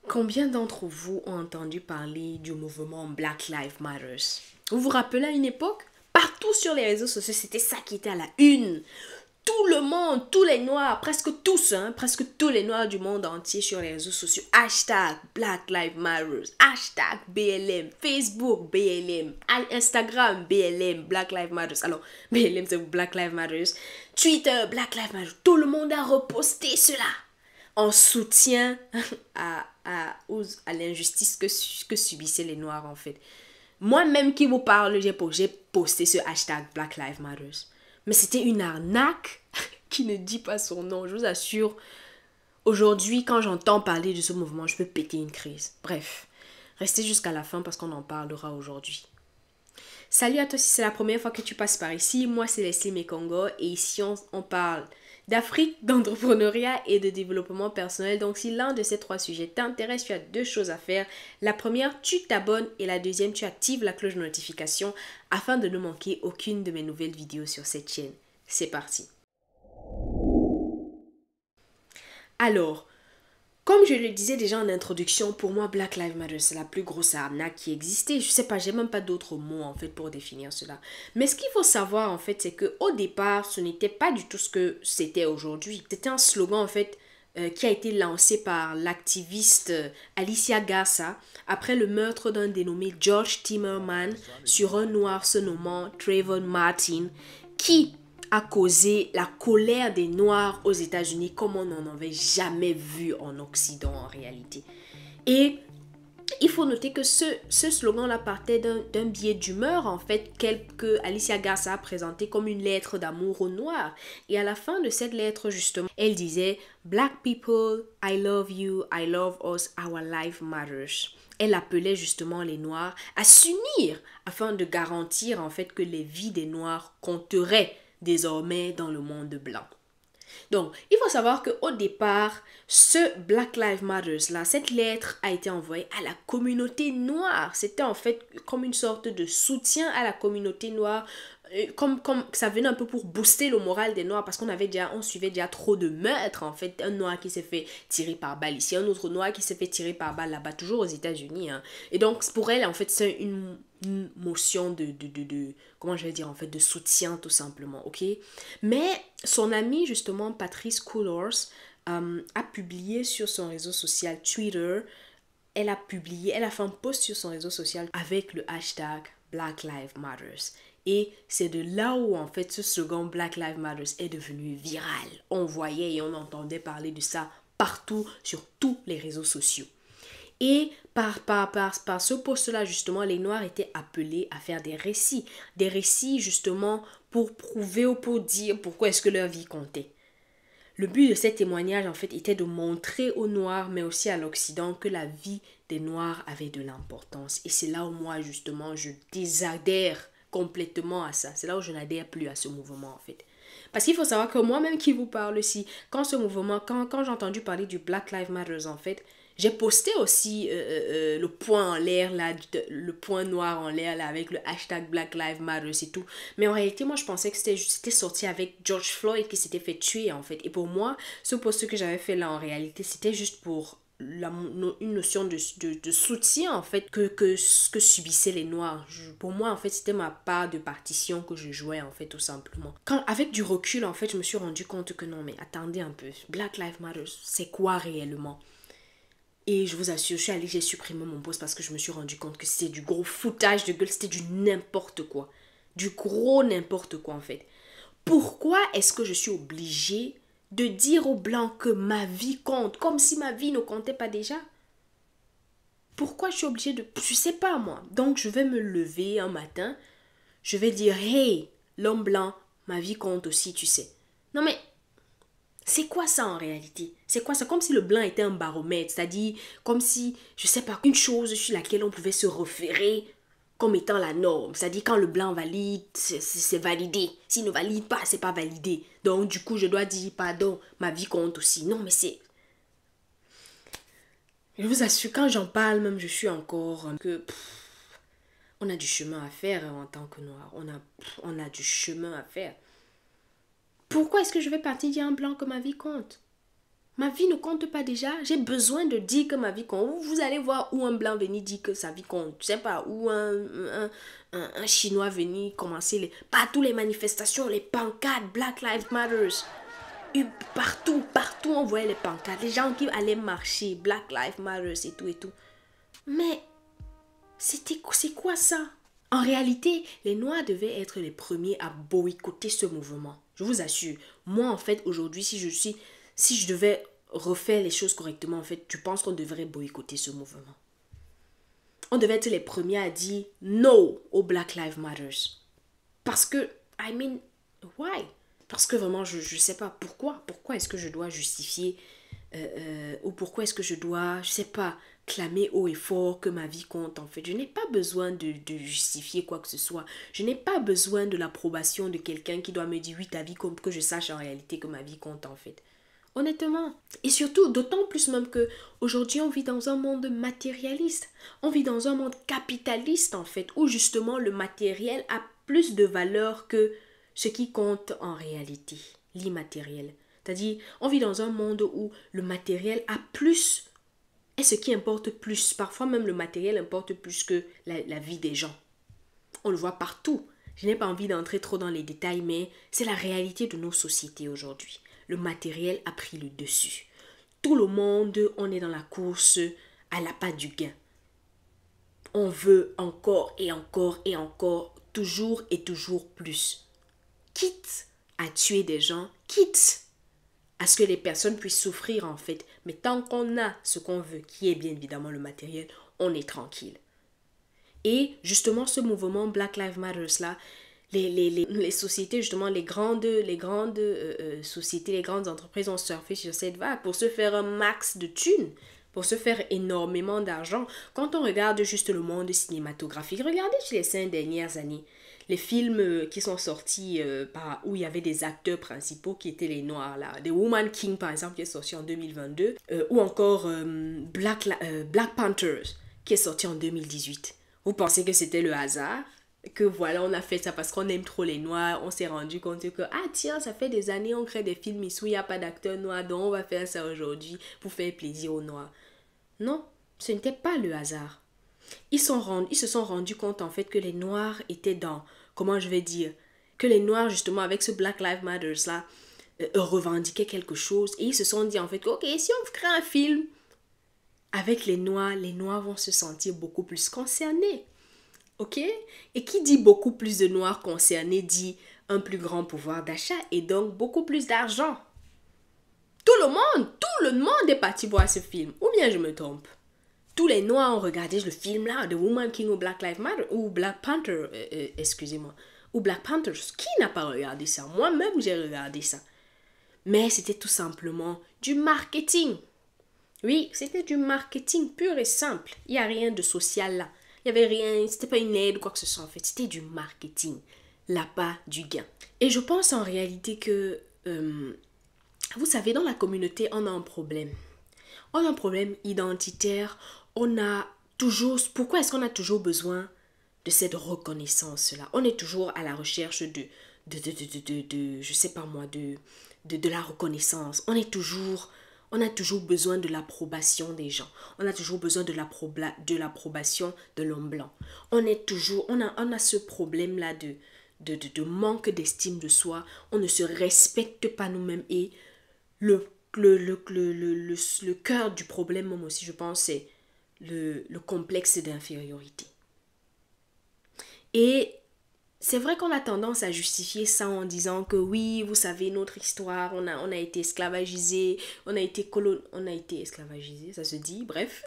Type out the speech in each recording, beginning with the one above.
Combien d'entre vous ont entendu parler du mouvement Black Lives Matter? Vous vous rappelez à une époque? Partout sur les réseaux sociaux, c'était ça qui était à la une. Tout le monde, tous les noirs, presque tous, presque tous les noirs du monde entier sur les réseaux sociaux. Hashtag Black Lives Matter, hashtag BLM, Facebook BLM, Instagram BLM, Black Lives Matter. Alors, BLM c'est Black Lives Matter. Twitter, Black Lives Matter. Tout le monde a reposté cela en soutien à l'injustice que subissaient les Noirs en fait. Moi-même qui vous parle, j'ai posté ce hashtag Black Lives Matter. Mais c'était une arnaque qui ne dit pas son nom, je vous assure. Aujourd'hui, quand j'entends parler de ce mouvement, je peux péter une crise. Bref, restez jusqu'à la fin parce qu'on en parlera aujourd'hui. Salut à toi si c'est la première fois que tu passes par ici. Moi, c'est Leslie Mekongo et ici, on parle d'Afrique, d'entrepreneuriat et de développement personnel. Donc, si l'un de ces trois sujets t'intéresse, tu as deux choses à faire. La première, tu t'abonnes et la deuxième, tu actives la cloche de notification afin de ne manquer aucune de mes nouvelles vidéos sur cette chaîne. C'est parti. Alors, comme je le disais déjà en introduction, pour moi, Black Lives Matter, c'est la plus grosse arnaque qui existait. Je sais pas, j'ai même pas d'autres mots, en fait, pour définir cela. Mais ce qu'il faut savoir, en fait, c'est qu'au départ, ce n'était pas du tout ce que c'était aujourd'hui. C'était un slogan, en fait, qui a été lancé par l'activiste Alicia Garza après le meurtre d'un dénommé George Zimmerman sur un noir se nommant Trayvon Martin, qui a causé la colère des Noirs aux États-Unis comme on n'en avait jamais vu en Occident en réalité. Et il faut noter que ce slogan-là partait d'un biais d'humeur, en fait, que Alicia Garza a présenté comme une lettre d'amour aux Noirs. Et à la fin de cette lettre, justement, elle disait « Black people, I love you, I love us, our life matters ». Elle appelait justement les Noirs à s'unir afin de garantir, en fait, que les vies des Noirs compteraient désormais dans le monde blanc. Donc, il faut savoir qu'au départ, ce Black Lives Matter là, cette lettre a été envoyée à la communauté noire. C'était en fait comme une sorte de soutien à la communauté noire, comme ça venait un peu pour booster le moral des noirs parce on suivait déjà trop de meurtres en fait. Un noir qui s'est fait tirer par balle ici, un autre noir qui s'est fait tirer par balle là-bas, toujours aux États-Unis. Et donc, pour elle, en fait, c'est une motion comment je vais dire en fait, de soutien tout simplement, ok? Mais son ami justement Patrisse Cullors a publié sur son réseau social Twitter, elle a fait un post sur son réseau social avec le hashtag Black Lives Matters. Et c'est de là où en fait ce slogan Black Lives Matters est devenu viral. On voyait et on entendait parler de ça partout sur tous les réseaux sociaux. Et par ce poste-là, justement, les Noirs étaient appelés à faire des récits justement pour prouver ou pour dire pourquoi est-ce que leur vie comptait. Le but de ces témoignages, en fait, était de montrer aux Noirs, mais aussi à l'Occident, que la vie des Noirs avait de l'importance. Et c'est là où moi, justement, je désadhère complètement à ça. C'est là où je n'adhère plus à ce mouvement, en fait. Parce qu'il faut savoir que moi-même qui vous parle aussi, quand j'ai entendu parler du Black Lives Matter, en fait, j'ai posté aussi le point en l'air, là, le point noir en l'air, là, avec le hashtag Black Lives Matter et tout. Mais en réalité, moi, je pensais que c'était sorti avec George Floyd qui s'était fait tuer, en fait. Et pour moi, ce post que j'avais fait là, en réalité, c'était juste pour une notion de soutien, en fait, que subissaient les Noirs. Pour moi, en fait, c'était ma part de partition que je jouais, en fait, tout simplement. Avec du recul, en fait, je me suis rendu compte que non, mais attendez un peu. Black Lives Matter, c'est quoi réellement? Et je vous assure, j'ai supprimé mon post parce que je me suis rendu compte que c'était du gros foutage de gueule, c'était du n'importe quoi. Du gros n'importe quoi en fait. Pourquoi est-ce que je suis obligée de dire aux Blancs que ma vie compte, comme si ma vie ne comptait pas déjà? Pourquoi je suis obligée de... Je sais pas moi. Donc je vais me lever un matin, je vais dire, hey, l'homme blanc, ma vie compte aussi, tu sais. Non mais... c'est quoi ça en réalité? C'est quoi ça? Comme si le blanc était un baromètre, c'est-à-dire comme si, je sais pas, une chose sur laquelle on pouvait se référer comme étant la norme. C'est-à-dire quand le blanc valide, c'est validé. S'il ne valide pas, c'est pas validé. Donc du coup, je dois dire, pardon, ma vie compte aussi. Non, mais c'est... Je vous assure, quand j'en parle même, je suis encore que... on a du chemin à faire en tant que noir. On a du chemin à faire. Pourquoi est-ce que je vais partir dire à un blanc que ma vie compte? Ma vie ne compte pas déjà. J'ai besoin de dire que ma vie compte. Vous allez voir où un blanc venir dire que sa vie compte. Je sais pas, où un chinois venir commencer partout les manifestations, les pancartes, Black Lives Matter. Et partout, partout on voyait les pancartes. Les gens qui allaient marcher, Black Lives Matter et tout et tout. Mais c'est quoi ça? En réalité, les Noirs devaient être les premiers à boycotter ce mouvement. Je vous assure. Moi, en fait, aujourd'hui, si je devais refaire les choses correctement, en fait, tu penses qu'on devrait boycotter ce mouvement? On devait être les premiers à dire no au Black Lives Matter. Parce que, why? Parce que vraiment, je ne sais pas pourquoi. Pourquoi est-ce que je dois justifier ou pourquoi est-ce que je dois, je sais pas, clamer haut et fort que ma vie compte en fait. Je n'ai pas besoin de justifier quoi que ce soit. Je n'ai pas besoin de l'approbation de quelqu'un qui doit me dire oui, ta vie compte, que je sache en réalité que ma vie compte en fait. Honnêtement. Et surtout, d'autant plus même que aujourd'hui on vit dans un monde matérialiste. On vit dans un monde capitaliste en fait, où justement le matériel a plus de valeur que ce qui compte en réalité, l'immatériel. C'est-à-dire, on vit dans un monde où le matériel a plus, est ce qui importe plus. Parfois même le matériel importe plus que la vie des gens. On le voit partout. Je n'ai pas envie d'entrer trop dans les détails, mais c'est la réalité de nos sociétés aujourd'hui. Le matériel a pris le dessus. Tout le monde, on est dans la course à l'appât du gain. On veut encore et encore et encore, toujours et toujours plus. Quitte à tuer des gens, quitte à ce que les personnes puissent souffrir en fait. Mais tant qu'on a ce qu'on veut, qui est bien évidemment le matériel, on est tranquille. Et justement ce mouvement Black Lives Matter là, les sociétés justement, les grandes sociétés, les grandes entreprises ont surfé sur cette vague pour se faire un max de thunes, pour se faire énormément d'argent. Quand on regarde juste le monde cinématographique, regardez sur les 5 dernières années, les films qui sont sortis où il y avait des acteurs principaux qui étaient les noirs là. The Woman King par exemple qui est sorti en 2022 ou encore Black Panthers qui est sorti en 2018. Vous pensez que c'était le hasard? Que voilà, on a fait ça parce qu'on aime trop les noirs, on s'est rendu compte que ah tiens, ça fait des années on crée des films ici où il n'y a pas d'acteurs noirs, donc on va faire ça aujourd'hui pour faire plaisir aux noirs. Non, ce n'était pas le hasard. Ils se sont rendus compte en fait que les noirs étaient dans, comment je vais dire, que les noirs justement avec ce Black Lives Matter là revendiquaient quelque chose et ils se sont dit en fait que ok, si on crée un film avec les noirs vont se sentir beaucoup plus concernés. Ok? Et qui dit beaucoup plus de noirs concernés dit un plus grand pouvoir d'achat et donc beaucoup plus d'argent. Tout le monde est parti voir ce film. Ou bien je me trompe? Tous les noirs ont regardé le film là, The Woman King ou Black Lives Matter, ou Black Panther, excusez-moi, ou Black Panthers. Qui n'a pas regardé ça? Moi-même j'ai regardé ça. Mais c'était tout simplement du marketing. Oui, c'était du marketing pur et simple. Il n'y a rien de social là. Il n'y avait rien, c'était pas une aide ou quoi que ce soit en fait. C'était du marketing. L'appât du gain. Et je pense en réalité que, vous savez, dans la communauté, on a un problème. On a un problème identitaire. On a toujours, pourquoi est-ce qu'on a toujours besoin de cette reconnaissance-là? On est toujours à la recherche je sais pas moi, de la reconnaissance. On a toujours besoin de l'approbation des gens. On a toujours besoin de l'approbation de l'homme blanc. On a ce problème-là de manque d'estime de soi. On ne se respecte pas nous-mêmes et le cœur du problème, moi aussi, je pense, c'est le complexe d'infériorité. Et c'est vrai qu'on a tendance à justifier ça en disant que oui, vous savez, notre histoire, on a été esclavagisé, on a été esclavagisé, ça se dit, bref.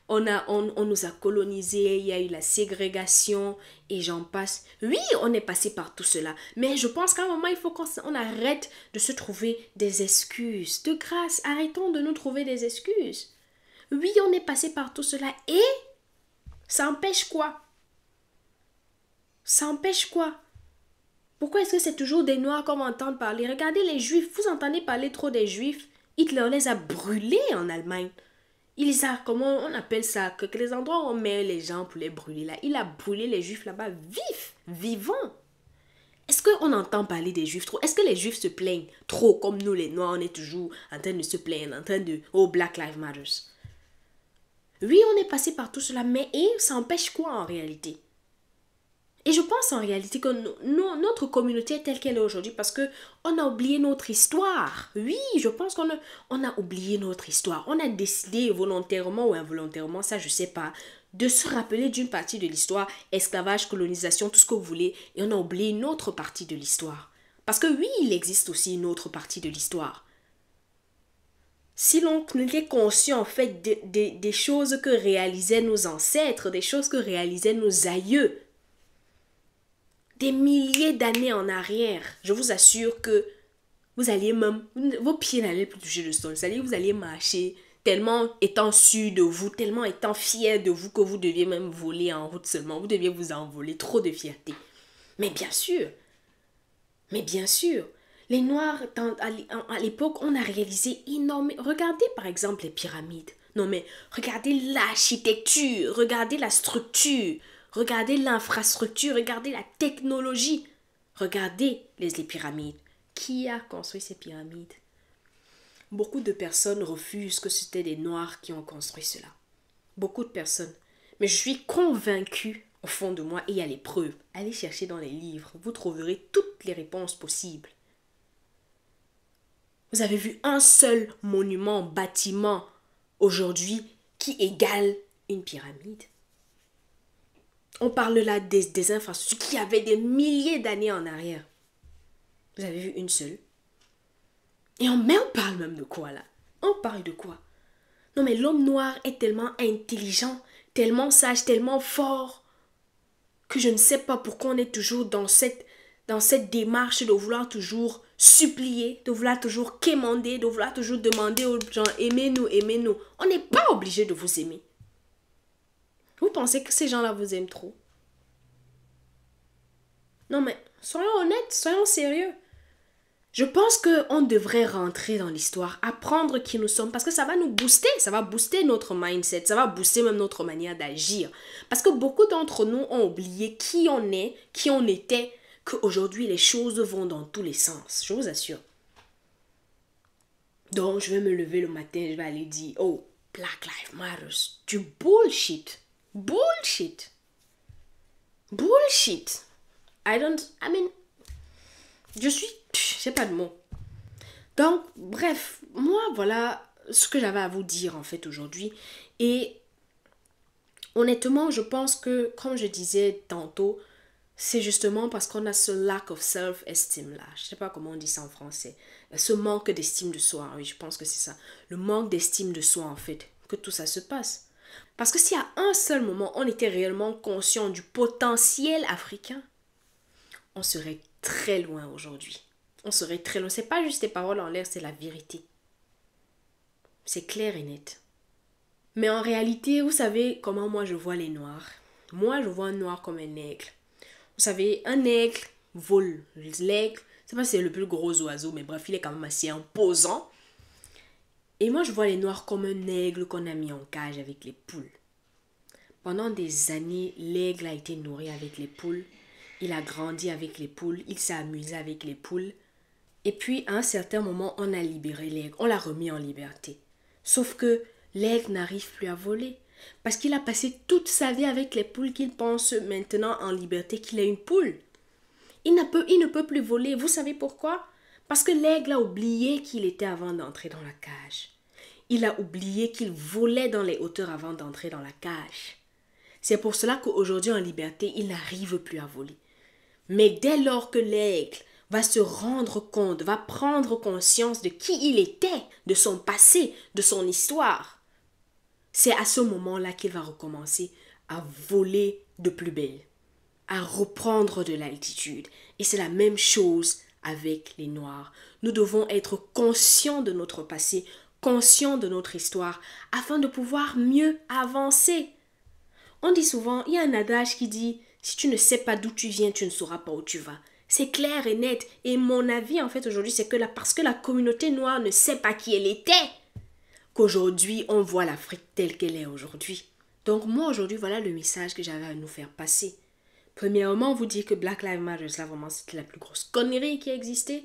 On nous a colonisés, il y a eu la ségrégation et j'en passe. Oui, on est passé par tout cela. Mais je pense qu'à un moment, il faut qu'on arrête de se trouver des excuses. De grâce, arrêtons de nous trouver des excuses. Oui, on est passé par tout cela et ça empêche quoi? Ça empêche quoi? Pourquoi est-ce que c'est toujours des noirs qu'on va entendre parler? Regardez les juifs, vous entendez parler trop des juifs. Hitler les a brûlés en Allemagne. Comment on appelle ça? Que les endroits où on met les gens pour les brûler là. Il a brûlé les juifs là-bas vivants. Est-ce qu'on entend parler des Juifs trop? Est-ce que les Juifs se plaignent trop comme nous les Noirs, on est toujours en train de se plaindre, en train de oh Black Lives Matter. Oui, on est passé par tout cela, mais ça empêche quoi en réalité? Et je pense en réalité que notre communauté est telle qu'elle est aujourd'hui parce que on a oublié notre histoire. Oui, je pense on a oublié notre histoire. On a décidé volontairement ou involontairement, ça je sais pas, de se rappeler d'une partie de l'histoire, esclavage, colonisation, tout ce que vous voulez, et on a oublié une autre partie de l'histoire. Parce que oui, il existe aussi une autre partie de l'histoire. Si l'on était conscient en fait des choses que réalisaient nos ancêtres, des choses que réalisaient nos aïeux, des milliers d'années en arrière, je vous assure que vous alliez même, vos pieds n'allaient plus toucher le sol, vous alliez marcher tellement étant sûr de vous, tellement étant fier de vous que vous deviez même voler en route seulement, vous deviez vous envoler, trop de fierté. Mais bien sûr, les Noirs, à l'époque, on a réalisé énormément. Regardez par exemple les pyramides. Non mais, regardez l'architecture, regardez la structure, regardez l'infrastructure, regardez la technologie. Regardez les pyramides. Qui a construit ces pyramides? Beaucoup de personnes refusent que c'était des Noirs qui ont construit cela. Beaucoup de personnes. Mais je suis convaincue, au fond de moi, et il y a les preuves. Allez chercher dans les livres, vous trouverez toutes les réponses possibles. Vous avez vu un seul monument, bâtiment, aujourd'hui, qui égale une pyramide? On parle là des infrastructures qui avaient des milliers d'années en arrière. Vous avez vu une seule? Et on parle même de quoi là? On parle de quoi? Non mais l'homme noir est tellement intelligent, tellement sage, tellement fort, que je ne sais pas pourquoi on est toujours dans cette démarche de vouloir toujours supplier, de vouloir toujours quémander, de vouloir toujours demander aux gens aimez-nous, aimez-nous. On n'est pas obligé de vous aimer. Vous pensez que ces gens-là vous aiment trop? Non mais soyons honnêtes, soyons sérieux. Je pense qu'on devrait rentrer dans l'histoire, apprendre qui nous sommes, parce que ça va nous booster, ça va booster notre mindset, ça va booster même notre manière d'agir. Parce que beaucoup d'entre nous ont oublié qui on est, qui on était, qu'aujourd'hui les choses vont dans tous les sens, je vous assure. Donc je vais me lever le matin, je vais aller dire, oh, Black Lives Matter, du bullshit, bullshit, bullshit. Je sais pas de mots. Donc, bref, moi, voilà ce que j'avais à vous dire en fait aujourd'hui. Et honnêtement, je pense que, comme je disais tantôt, c'est justement parce qu'on a ce lack of self-esteem là. Je sais pas comment on dit ça en français. Ce manque d'estime de soi, oui, je pense que c'est ça. Le manque d'estime de soi en fait, que tout ça se passe. Parce que si à un seul moment, on était réellement conscient du potentiel africain, on serait très loin aujourd'hui. On serait très loin. C'est pas juste des paroles en l'air, c'est la vérité. C'est clair et net. Mais en réalité, vous savez comment moi je vois les noirs. Moi, je vois un noir comme un aigle. Vous savez, un aigle vole. L'aigle, c'est pas si c'est le plus gros oiseau, mais bref, il est quand même assez imposant. Et moi, je vois les noirs comme un aigle qu'on a mis en cage avec les poules. Pendant des années, l'aigle a été nourri avec les poules. Il a grandi avec les poules. Il s'est amusé avec les poules. Et puis, à un certain moment, on a libéré l'aigle. On l'a remis en liberté. Sauf que l'aigle n'arrive plus à voler. Parce qu'il a passé toute sa vie avec les poules qu'il pense maintenant en liberté qu'il est une poule. Il ne peut plus voler. Vous savez pourquoi? Parce que l'aigle a oublié qu'il était avant d'entrer dans la cage. Il a oublié qu'il volait dans les hauteurs avant d'entrer dans la cage. C'est pour cela qu'aujourd'hui en liberté, il n'arrive plus à voler. Mais dès lors que l'aigle va se rendre compte, va prendre conscience de qui il était, de son passé, de son histoire, c'est à ce moment-là qu'il va recommencer à voler de plus belle, à reprendre de l'altitude. Et c'est la même chose avec les Noirs. Nous devons être conscients de notre passé, conscients de notre histoire, afin de pouvoir mieux avancer. On dit souvent, il y a un adage qui dit, si tu ne sais pas d'où tu viens, tu ne sauras pas où tu vas. C'est clair et net. Et mon avis, en fait, aujourd'hui, c'est que parce que la communauté noire ne sait pas qui elle était, qu'aujourd'hui, on voit l'Afrique telle qu'elle est aujourd'hui. Donc, moi, aujourd'hui, voilà le message que j'avais à nous faire passer. Premièrement, vous dire que Black Lives Matter, là, vraiment, c'était la plus grosse connerie qui a existé.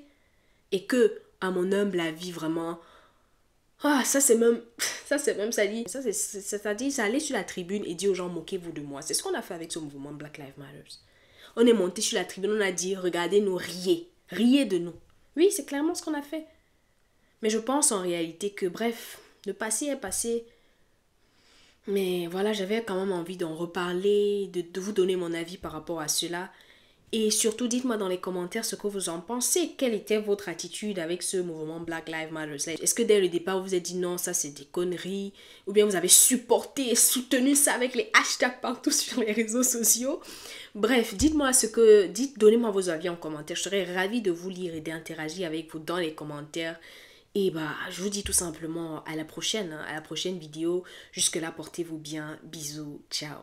Et que, à mon humble avis, vraiment... Ah, ça c'est même... Ça dit... C'est-à-dire, c'est aller sur la tribune et dire aux gens, moquez-vous de moi. C'est ce qu'on a fait avec ce mouvement Black Lives Matter. On est monté sur la tribune, on a dit, regardez-nous, riez. Riez de nous. Oui, c'est clairement ce qu'on a fait. Mais je pense en réalité que, bref, le passé est passé. Mais voilà, j'avais quand même envie d'en reparler, de vous donner mon avis par rapport à cela. Et surtout, dites-moi dans les commentaires ce que vous en pensez. Quelle était votre attitude avec ce mouvement Black Lives Matter? Est-ce que dès le départ, vous vous êtes dit non, ça c'est des conneries? Ou bien vous avez supporté et soutenu ça avec les hashtags partout sur les réseaux sociaux? Bref, dites-moi donnez-moi vos avis en commentaire. Je serais ravie de vous lire et d'interagir avec vous dans les commentaires. Et bah, je vous dis tout simplement à la prochaine vidéo. Jusque là, portez-vous bien. Bisous, ciao.